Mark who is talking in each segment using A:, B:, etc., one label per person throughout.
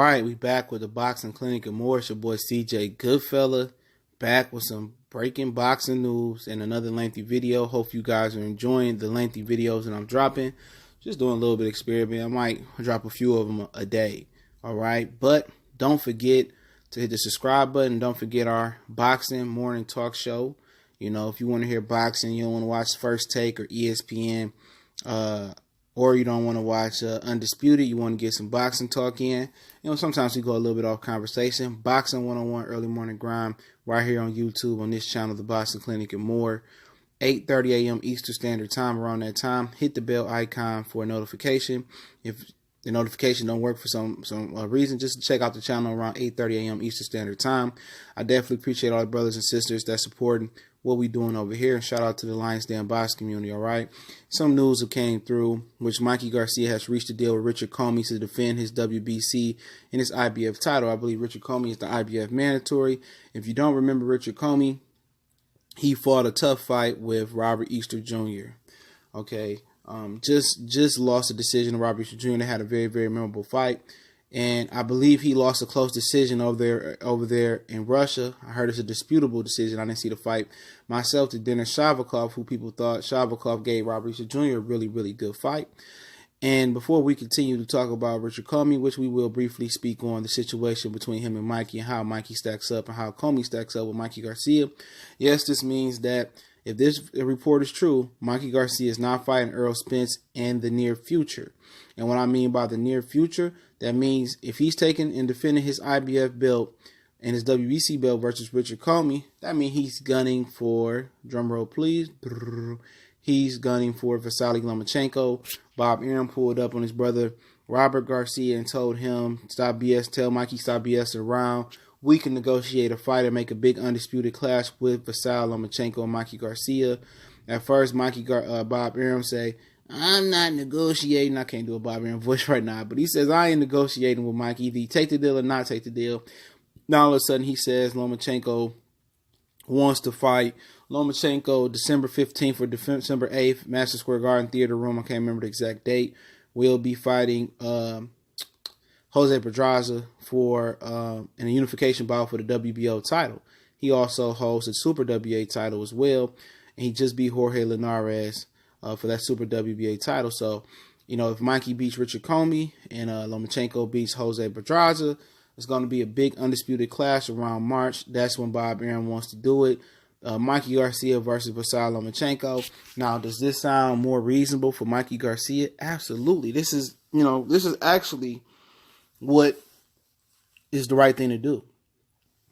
A: right, we back with the Boxing Clinic and more. It's your boy CJ Goodfella, back with some breaking boxing news and another lengthy video. Hope you guys are enjoying the lengthy videos that I'm dropping. Just doing a little bit of experiment. I might drop a few of them a day, all right? But don't forget to hit the subscribe button. Don't forget our boxing morning talk show. You know, if you want to hear boxing, you don't want to watch First Take or ESPN, or you don't want to watch Undisputed, you want to get some boxing talk in. You know, sometimes we go a little bit off conversation. Boxing 101 Early Morning Grind right here on YouTube on this channel, The Boxing Clinic and more. 8:30 a.m. Eastern Standard Time. Around that time, hit the bell icon for a notification. If the notification don't work for some reason, just check out the channel around 8:30 a.m. Eastern Standard Time. I definitely appreciate all the brothers and sisters that supporting what we doing over here, and shout out to the Lions Den box community. All right, some news that came through, which Mikey Garcia has reached a deal with Richard Commey to defend his WBC and his IBF title. I believe Richard Commey is the IBF mandatory. If you don't remember Richard Commey, he fought a tough fight with Robert Easter Jr. Okay, just lost a decision to Robert Easter Jr. They had a very, very memorable fight. And I believe he lost a close decision over there in Russia. I heard it's a disputable decision. I didn't see the fight myself. To Denis Shavkov, who people thought Shavkov gave Robert Easter Jr. a really, really good fight. And before we continue to talk about Richard Commey, which we will briefly speak on the situation between him and Mikey and how Mikey stacks up and how Commey stacks up with Mikey Garcia. Yes, this means that if this report is true, Mikey Garcia is not fighting Errol Spence in the near future. And what I mean by the near future, that means if he's taking and defending his IBF belt and his WBC belt versus Richard Commey, that means he's gunning for, drumroll please, he's gunning for Vasyl Lomachenko. Bob Arum pulled up on his brother Robert Garcia and told him, stop BS, tell Mikey stop BS around. We can negotiate a fight and make a big undisputed clash with Vasyl Lomachenko and Mikey Garcia. At first, Bob Arum say, I'm not negotiating. I can't do a Bob Arum voice right now, but he says, I ain't negotiating with Mikey. Either he take the deal or not take the deal. Now, all of a sudden, he says Lomachenko wants to fight. Lomachenko, December 15th or December 8th, Madison Square Garden Theater Room, I can't remember the exact date, will be fighting Jose Pedraza for in a unification bout for the WBO title. He also holds a Super WBA title as well, and he just beat Jorge Linares for that Super WBA title. So, you know, if Mikey beats Richard Commey and Lomachenko beats Jose Pedraza, it's going to be a big undisputed clash around March. That's when Bob Arum wants to do it. Mikey Garcia versus Vasyl Lomachenko. Now, does this sound more reasonable for Mikey Garcia? Absolutely. This is actually what is the right thing to do.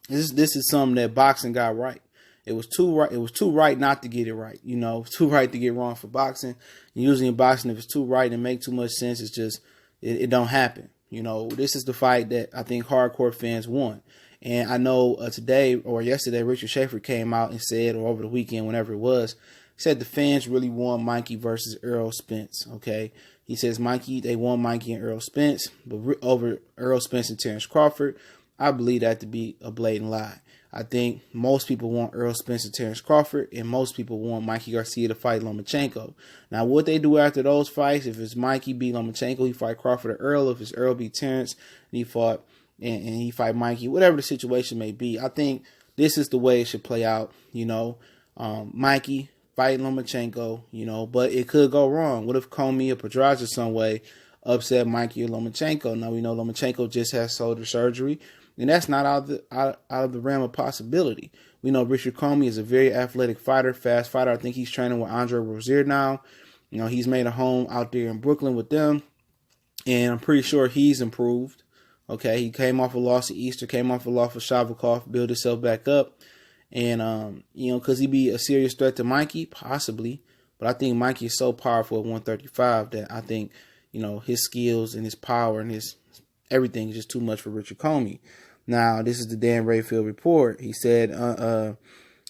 A: This is something that boxing got right. It was too right not to get it right. You know, it's too right to get wrong for boxing. Usually in boxing, if it's too right and make too much sense, it's just it don't happen. You know, this is the fight that I think hardcore fans want. And I know today or yesterday, Richard Schaefer came out and said, or over the weekend, whenever it was, said the fans really want Mikey versus Errol Spence. Okay, he says they want Mikey and Errol Spence, but over Errol Spence and Terrence Crawford, I believe that to be a blatant lie. I think most people want Errol Spence and Terrence Crawford, and most people want Mikey Garcia to fight Lomachenko. Now, what they do after those fights, if it's Mikey beat Lomachenko, he fight Crawford or Errol. If it's Errol beat Terrence, and he fight Mikey, whatever the situation may be, I think this is the way it should play out. You know, Mikey fight Lomachenko, you know, but it could go wrong. What if Commey or Pedraza some way upset Mikey or Lomachenko? Now we know Lomachenko just has shoulder surgery, and that's not out of the realm of possibility. We know Richard Commey is a very athletic fighter, fast fighter. I think he's training with Andre Rozier now. You know, he's made a home out there in Brooklyn with them, and I'm pretty sure he's improved. Okay, he came off a loss to Easter, came off a loss for Shavkov, built himself back up. And, you know, could he be a serious threat to Mikey? Possibly. But I think Mikey is so powerful at 135 that I think, you know, his skills and his power and his everything is just too much for Richard Commey. Now, this is the Dan Rayfield report. He said,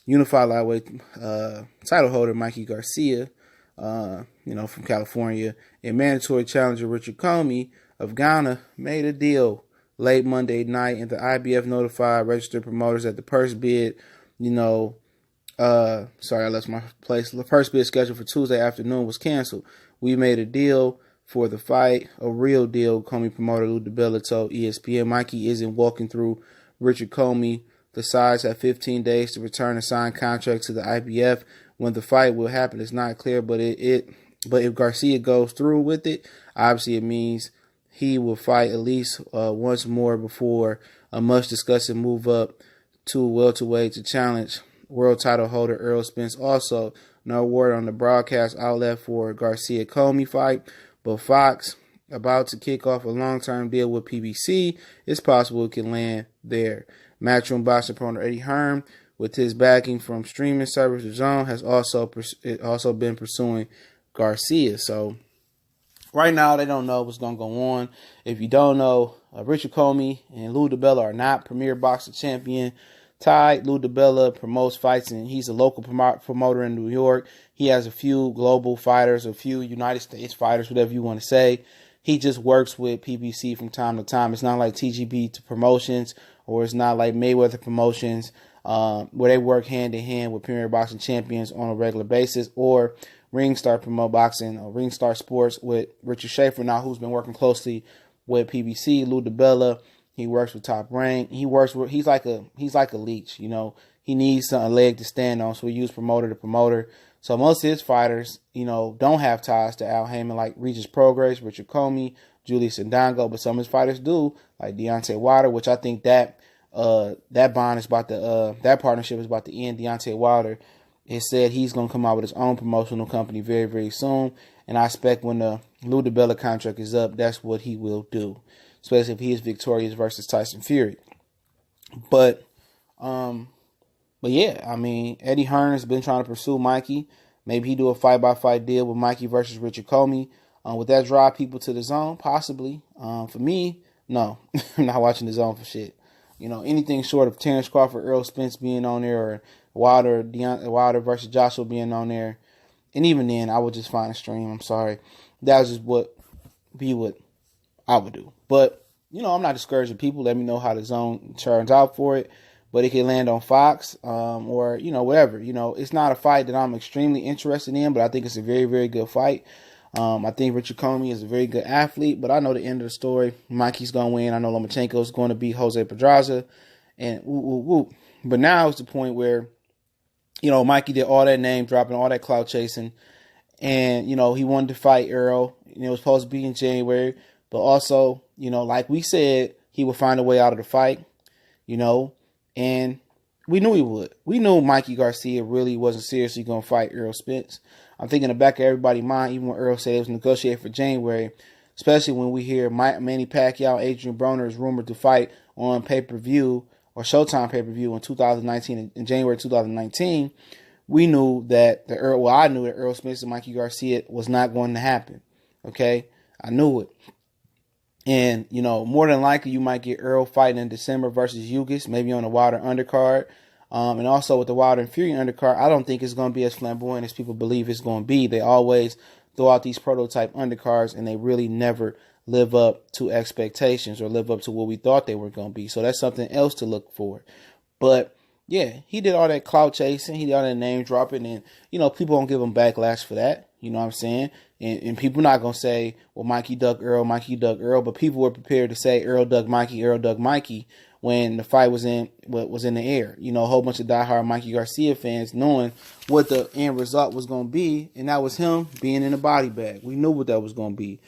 A: unified lightweight title holder Mikey Garcia, you know, from California, and mandatory challenger Richard Commey of Ghana made a deal late Monday night, and the IBF notified registered promoters that the purse bid, you know, sorry, I lost my place. The purse bid scheduled for Tuesday afternoon was canceled. We made a deal for the fight. A real deal, Commey promoter Lou DiBella told ESPN. Mikey isn't walking through Richard Commey. The sides have 15 days to return a signed contract to the IBF. When the fight will happen is not clear, but if Garcia goes through with it, obviously it means he will fight at least once more before a much-discussed move up to welterweight to challenge world title holder Errol Spence. Also, no word on the broadcast outlet for Garcia-Commey fight, but Fox about to kick off a long-term deal with PBC. It's possible it can land there. Matchroom boxing promoter Eddie Hearn, with his backing from streaming service DAZN, has also been pursuing Garcia. So right now, they don't know what's going to go on. If you don't know, Richard Commey and Lou DiBella are not Premier Boxing Champion tied. Lou DiBella promotes fights, and he's a local promoter in New York. He has a few global fighters, a few United States fighters, whatever you want to say. He just works with PBC from time to time. It's not like TGB to Promotions, or it's not like Mayweather Promotions, where they work hand in hand with Premier Boxing Champions on a regular basis, or Ringstar Promote Boxing or Ringstar Sports with Richard Schaefer now, who's been working closely with PBC. Lou DiBella, he works with Top Rank. He's like a leech, you know. He needs a leg to stand on, so he uses promoter to promoter. So most of his fighters, you know, don't have ties to Al Heyman, like Regis Prograis, Richard Commey, Julius Indongo, but some of his fighters do, like Deontay Wilder, which I think that bond is about to that partnership is about to end. Deontay Wilder has said he's going to come out with his own promotional company very, very soon, and I expect when the Lou DiBella contract is up, that's what he will do, especially if he is victorious versus Tyson Fury. But yeah, I mean, Eddie Hearn has been trying to pursue Mikey. Maybe he do a fight-by-fight deal with Mikey versus Richard Commey. Would that draw people to DAZN? Possibly. For me, no. I'm not watching DAZN for shit. You know, anything short of Terrence Crawford, Errol Spence being on there, or Wilder versus Joshua being on there, and even then, I would just find a stream. I'm sorry. That was just what I would do. But, you know, I'm not discouraging people. Let me know how DAZN turns out for it. But it can land on Fox or, you know, whatever. You know, it's not a fight that I'm extremely interested in, but I think it's a very, very good fight. I think Richard Commey is a very good athlete, but I know the end of the story. Mikey's going to win. I know Lomachenko is going to beat Jose Pedraza. And But now it's the point where, you know, Mikey did all that name dropping, all that clout chasing. And, you know, he wanted to fight Errol. You know, it was supposed to be in January. But also, you know, like we said, he would find a way out of the fight, you know. And we knew he would. We knew Mikey Garcia really wasn't seriously going to fight Errol Spence. I'm thinking in the back of everybody's mind, even when Errol said it was negotiated for January, especially when we hear Manny Pacquiao, Adrian Broner is rumored to fight on pay-per-view or Showtime pay-per-view in 2019, in January 2019, we knew that I knew that Errol Spence and Mikey Garcia was not going to happen. Okay? I knew it. And, you know, more than likely, you might get Errol fighting in December versus Ugis, maybe on a Wilder undercard. And also with the Wilder and Fury undercard, I don't think it's going to be as flamboyant as people believe it's going to be. They always throw out these prototype undercards, and they really never live up to expectations or live up to what we thought they were going to be. So that's something else to look for. But, yeah, he did all that clout chasing. He did all that name dropping. And, you know, people don't give him backlash for that. You know what I'm saying? And people not going to say, well, Mikey dug Errol, but people were prepared to say Errol dug Mikey when the fight was in the air. You know, a whole bunch of diehard Mikey Garcia fans knowing what the end result was going to be, and that was him being in a body bag. We knew what that was going to be.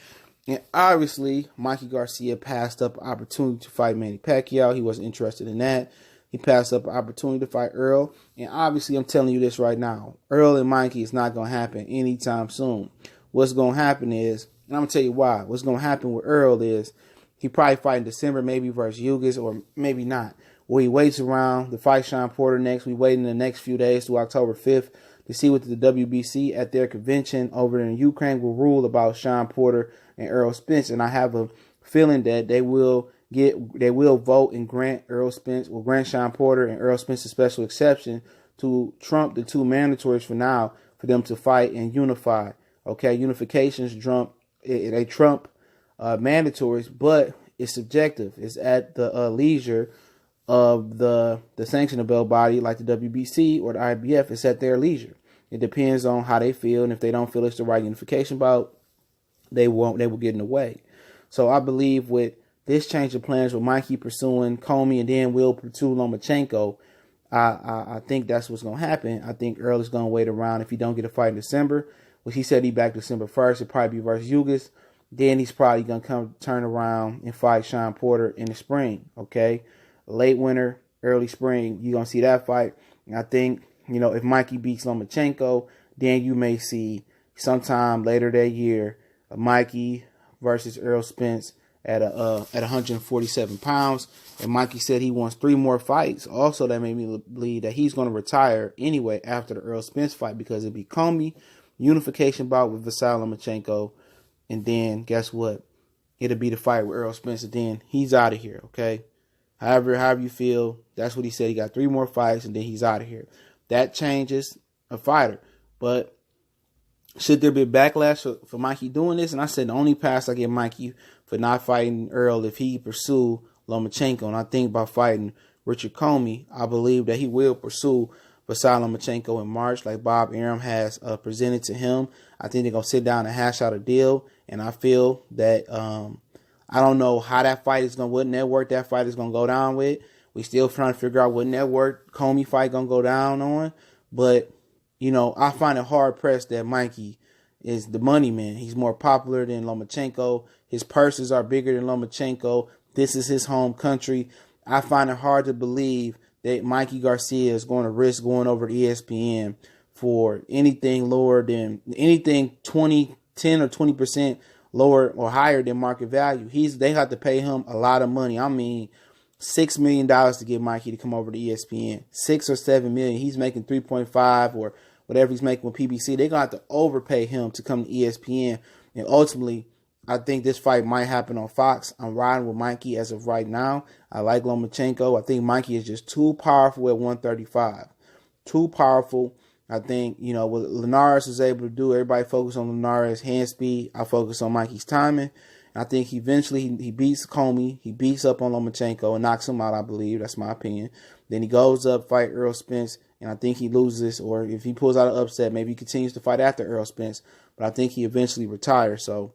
A: And obviously, Mikey Garcia passed up an opportunity to fight Manny Pacquiao. He wasn't interested in that. He passed up an opportunity to fight Errol. And obviously, I'm telling you this right now. Errol and Mikey is not going to happen anytime soon. What's going to happen is, and I'm going to tell you why. What's going to happen with Errol is he probably fight in December, maybe versus Ugis, or maybe not. Or he waits around to fight Sean Porter next. We wait in the next few days to October 5th to see what the WBC at their convention over in Ukraine will rule about Sean Porter and Errol Spence. And I have a feeling that they will vote and grant Sean Porter and Errol Spence a special exception to trump the two mandatories for now for them to fight and unify. Okay, unifications trump mandatories, but it's subjective. It's at the leisure of the sanctionable body like the WBC or the IBF. It's at their leisure. It depends on how they feel, and if they don't feel it's the right unification bout, they will get in the way. So I believe with this change of plans with Mikey pursuing Commey and then will pursue Lomachenko, I think that's what's going to happen. I think Errol is going to wait around if he don't get a fight in December, which he said he back December 1st. It'll probably be versus Yugas. Then he's probably going to turn around and fight Sean Porter in the spring, okay? Late winter, early spring, you're going to see that fight. And I think, if Mikey beats Lomachenko, then you may see sometime later that year Mikey versus Errol Spence at 147 pounds. And Mikey said he wants 3 more fights. Also, that made me believe that he's going to retire anyway after the Errol Spence fight, because it'd be Commey, unification bout with Vasyl Lomachenko, and then guess what? It'll be the fight with Errol Spence, and then he's out of here, okay? However you feel, that's what he said. He got 3 more fights, and then he's out of here. That changes a fighter. But should there be a backlash for Mikey doing this? And I said the only pass I give Mikey for not fighting Errol if he pursue Lomachenko. And I think by fighting Richard Commey, I believe that he will pursue Vasyl Lomachenko in March, like Bob Arum has presented to him. I think they're going to sit down and hash out a deal. And I feel that I don't know how that fight is going to, what network that fight is going to go down with. We still trying to figure out what network Commey fight going to go down on. But, I find it hard pressed that Mikey is the money man. He's more popular than Lomachenko. His purses are bigger than Lomachenko. This is his home country. I find it hard to believe that Mikey Garcia is going to risk going over to ESPN for anything lower than anything 10 or 20% lower or higher than market value. They have to pay him a lot of money. I mean, $6 million to get Mikey to come over to ESPN. 6 or 7 million. He's making 3.5 or whatever he's making with PBC. They're going to have to overpay him to come to ESPN. And ultimately, I think this fight might happen on Fox. I'm riding with Mikey as of right now. I like Lomachenko. I think Mikey is just too powerful at 135. Too powerful. I think, what Linares is able to do, everybody focus on Linares' hand speed. I focus on Mikey's timing. And I think eventually he beats Commey. He beats up on Lomachenko and knocks him out, I believe. That's my opinion. Then he goes up, fight Errol Spence, and I think he loses. Or if he pulls out an upset, maybe he continues to fight after Errol Spence. But I think he eventually retires. So,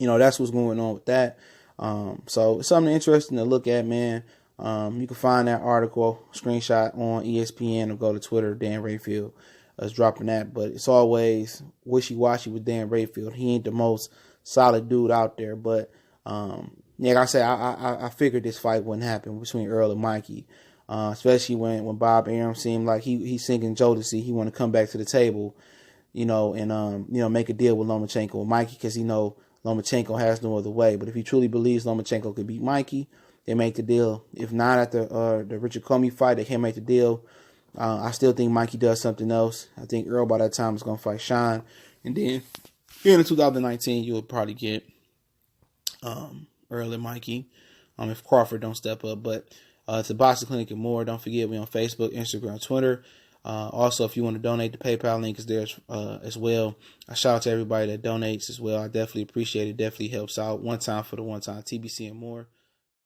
A: that's what's going on with that. So it's something interesting to look at, man. You can find that article, screenshot on ESPN, or go to Twitter. Dan Rayfield is dropping that. But it's always wishy-washy with Dan Rayfield. He ain't the most solid dude out there. But like I said, I figured this fight wouldn't happen between Errol and Mikey, especially when Bob Arum seemed like he's sinking Jodeci. He want to come back to the table, and make a deal with Lomachenko and Mikey, because Lomachenko has no other way. But if he truly believes Lomachenko could beat Mikey, they make the deal. If not, at the Richard Commey fight, they can't make the deal. I still think Mikey does something else. I think Errol by that time is going to fight Sean. And then in 2019, you'll probably get Errol and Mikey if Crawford don't step up. But it's a boxing clinic and more. Don't forget, we on Facebook, Instagram, Twitter. Also, if you want to donate, the PayPal link is there as well. I shout out to everybody that donates as well. I definitely appreciate it. Definitely helps out. One time for the one time, TBC and more.